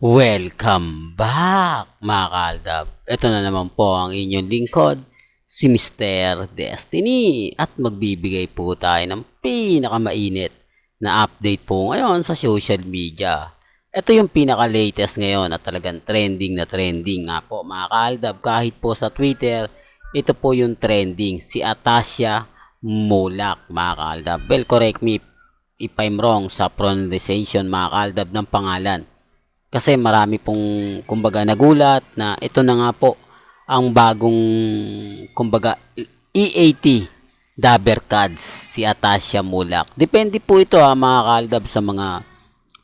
Welcome back mga kaaldab. Ito na naman po ang inyong lingkod, si Mr. Destiny. At magbibigay po tayo ng pinakamainit na update po ngayon sa social media. Ito yung pinaka-latest ngayon at talagang trending na trending nga po mga kaaldab. Kahit po sa Twitter, ito po yung trending. Si Atasha Mulak mga kaaldab. Well, correct me if I'm wrong sa pronunciation mga kaaldab ng pangalan. Kasi marami pong kumbaga nagulat na ito na nga po ang bagong kumbaga EAT Dabber Cards, si Atasha Mulak. Depende po ito mga kaaldab sa mga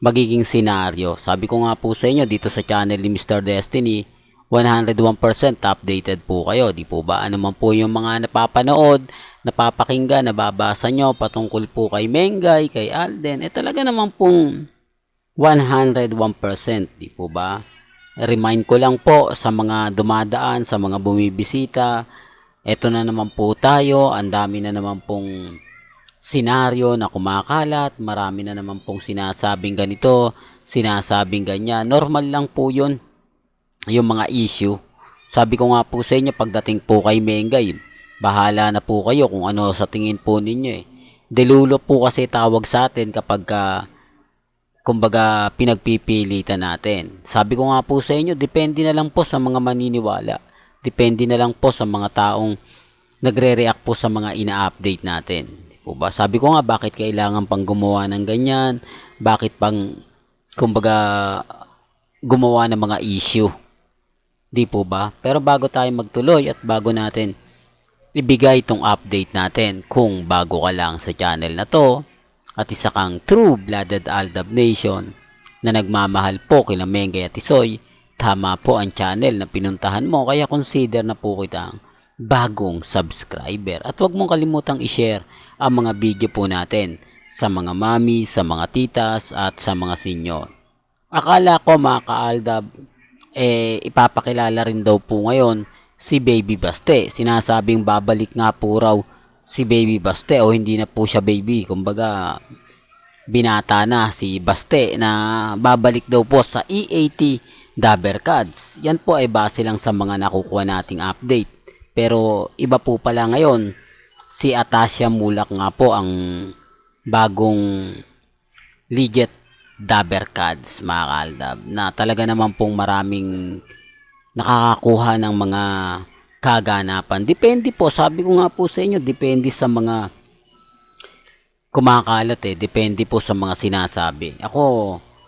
magiging senaryo. Sabi ko nga po sa inyo dito sa channel ni Mr. Destiny, 101% updated po kayo. Di po ba? Ano man po yung mga napapanood, napapakinggan, nababasa nyo patungkol po kay Mengay, kay Alden. Talaga naman pong 101%, di po ba? Remind ko lang po sa mga dumadaan, sa mga bumibisita, eto na naman po tayo, ang dami na naman pong senaryo na kumakalat, marami na naman pong sinasabing ganito, sinasabing ganyan. Normal lang po yun, yung mga issue. Sabi ko nga po sa inyo, pagdating po kay Mengay, bahala na po kayo kung ano sa tingin po ninyo eh. Delulo po kasi tawag sa atin kapag kumbaga pinagpipilitan natin. Sabi ko nga po sa inyo, depende na lang po sa mga maniniwala. Depende na lang po sa mga taong nagre-react po sa mga ina-update natin. Po ba? Sabi ko nga, bakit kailangan pang gumawa ng ganyan? Bakit pang kumbaga gumawa ng mga issue? Di po ba? Pero bago tayo magtuloy at bago natin ibigay itong update natin, kung bago ka lang sa channel na to, at isa kang true-blooded Aldab Nation na nagmamahal po kila Mengay at Isoy, tama po ang channel na pinuntahan mo, kaya consider na po kitang bagong subscriber. At huwag mong kalimutang i-share ang mga video po natin sa mga mami, sa mga titas at sa mga senyor. Akala ko mga ka-Aldab, ipapakilala rin daw po ngayon si Baby Baste. Sinasabing babalik nga po raw si Baby Baste o hindi na po siya baby. Kumbaga, binata na si Baste na babalik daw po sa EAT Dabber Cards. Yan po ay base lang sa mga nakukuha nating update. Pero iba po pala ngayon, si Atasha Mulak nga po ang bagong legit Dabber Cards mga kaaldab, na talaga naman pong maraming nakakakuha ng mga kaganapan. Depende po, sabi ko nga po sa inyo, depende sa mga kumakalat depende po sa mga sinasabi. Ako,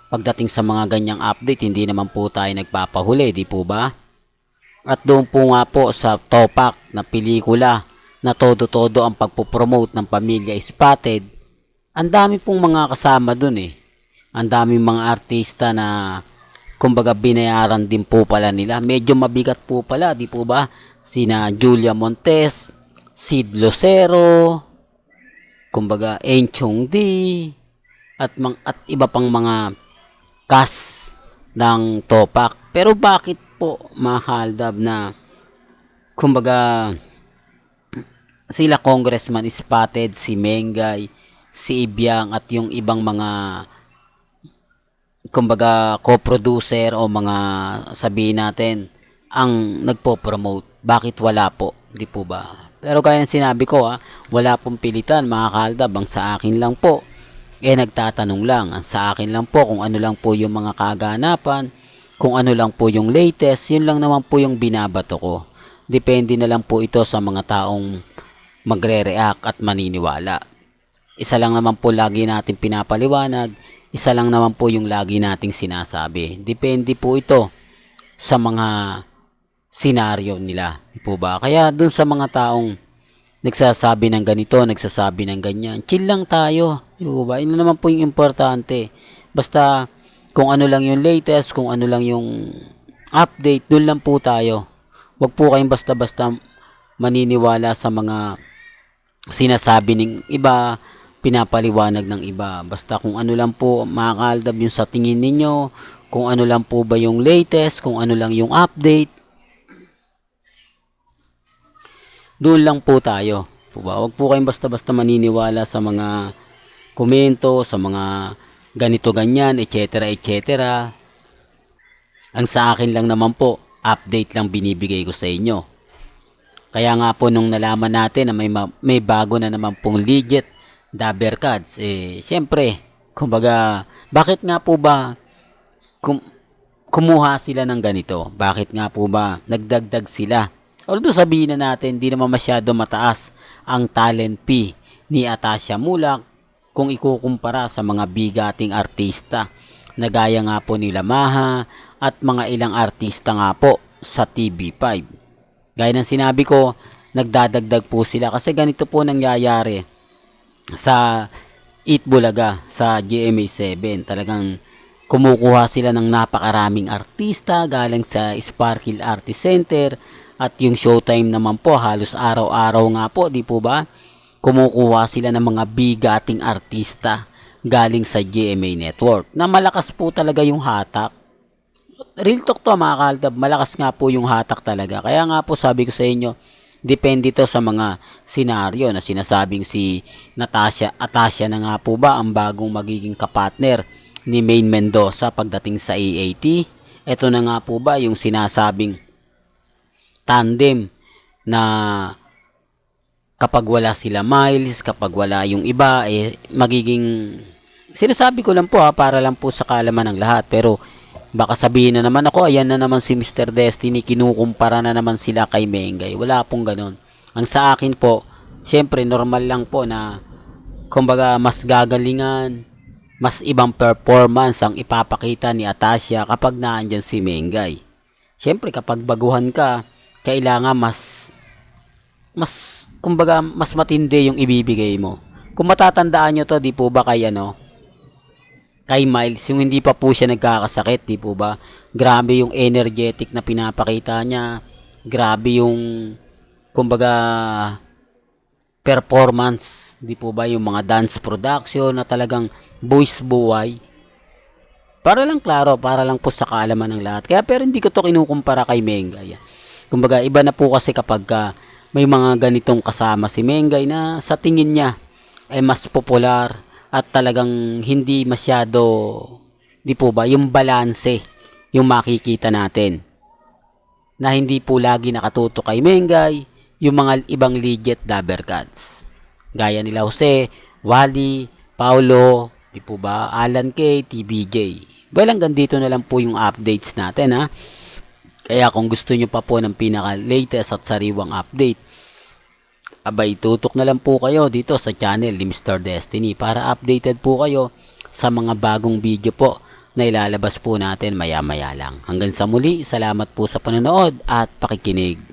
pagdating sa mga ganyang update, hindi naman po tayo nagpapahuli, di po ba? At doon po nga po sa topak na pelikula na todo-todo ang pagpopromote ng Pamilya Spotted, ang dami pong mga kasama doon Ang daming mga artista na kumbaga binayaran din po pala nila. Medyo mabigat po pala, di po ba? Sina Julia Montes, Sid Lucero, kumbaga Enchong D, at iba pang mga cast ng topak. Pero bakit po mga kaaldab na kumbaga sila Congressman Spotted, si Mengay, si Ibiang at yung ibang mga kumbaga co-producer o mga sabihin natin ang nagpo-promote, bakit wala po, di po ba? Pero kaya ng sinabi ko wala pong pilitan mga kaaldab, ang sa akin lang po nagtatanong lang, ang sa akin lang po kung ano lang po yung mga kaganapan, kung ano lang po yung latest, yun lang naman po yung binabato ko. Depende na lang po ito sa mga taong magre-react at maniniwala. Isa lang naman po lagi natin pinapaliwanag, isa lang naman po yung lagi nating sinasabi. Depende po ito sa mga senaryo nila, di po ba? Kaya dun sa mga taong nagsasabi ng ganito, nagsasabi ng ganyan, chill lang tayo, di po ba? Yun naman po yung importante. Basta kung ano lang yung latest, kung ano lang yung update, dun lang po tayo. Huwag po kayong basta-basta maniniwala sa mga sinasabi ng iba, pinapaliwanag ng iba. Basta kung ano lang po mga kaaldab yung sa tingin ninyo, kung ano lang po ba yung latest, kung ano lang yung update, doon lang po tayo. Huwag po kayong basta-basta maniniwala sa mga komento, sa mga ganito ganyan, etc. etc. Ang sa akin lang naman po, update lang binibigay ko sa inyo. Kaya nga po nung nalaman natin na may bago na naman pong legit Dabber Cards, syempre, kumbaga, bakit nga po ba kum- kumuha sila ng ganito? Bakit nga po ba nagdagdag sila? Although sabihin na natin, di naman masyado mataas ang talent fee ni Atasha Mulak kung ikukumpara sa mga bigating artista na gaya nga po ni Lamaha at mga ilang artista nga po sa TV5. Gaya ng sinabi ko, nagdadagdag po sila kasi ganito po nangyayari sa Eat Bulaga sa GMA7. Talagang kumukuha sila ng napakaraming artista galing sa Sparkle Artist Center at yung Showtime naman po halos araw-araw nga po, di po ba? Kumukuha sila ng mga bigating artista galing sa GMA Network na malakas po talaga yung hatak. Real talk to mga kaaldab, malakas nga po yung hatak talaga. Kaya nga po sabi ko sa inyo, depende to sa mga senaryo na sinasabing si Atasha na nga po ba ang bagong magiging kapartner ni Maine Mendoza pagdating sa EAT. Ito na nga po ba yung sinasabing tandem na kapag wala sila Miles, kapag wala yung iba, magiging, sinasabi ko lang po para lang po sa kaalaman ng lahat, pero baka sabihin na naman ako, ayan na naman si Mr. Destiny, kinukumpara na naman sila kay Mengay. Wala pong ganon. Ang sa akin po, syempre normal lang po na, kumbaga mas gagalingan, mas ibang performance ang ipapakita ni Atasha kapag naandyan si Mengay. Syempre kapag baguhan ka, kailangan kumbaga mas matindi yung ibibigay mo. Kung matatandaan nyo to, di po ba kay kay Miles, yung hindi pa po siya nagkakasakit, di po ba? Grabe yung energetic na pinapakita niya. Grabe yung kumbaga performance, di po ba? Yung mga dance production na talagang voice buhay. Para lang klaro, para lang po sa kaalaman ng lahat. Kaya pero hindi ko to kinukumpara kay Mengay. Kumbaga iba na po kasi kapag may mga ganitong kasama si Mengay na sa tingin niya ay mas popular at talagang hindi masyado, di po ba, yung balanse yung makikita natin na hindi po lagi nakatutok kay Mengay yung mga ibang legit Dabber Cards gaya nila Jose, Wally, Paulo, di po ba, Alan K, TBJ. Well, hanggang dito na lang po yung updates natin ha. Kaya kung gusto nyo pa po ng pinaka-latest at sariwang update, abay tutok na lang po kayo dito sa channel ni Mr. Destiny para updated po kayo sa mga bagong video po na ilalabas po natin maya-maya lang. Hanggang sa muli, salamat po sa panonood at pakikinig.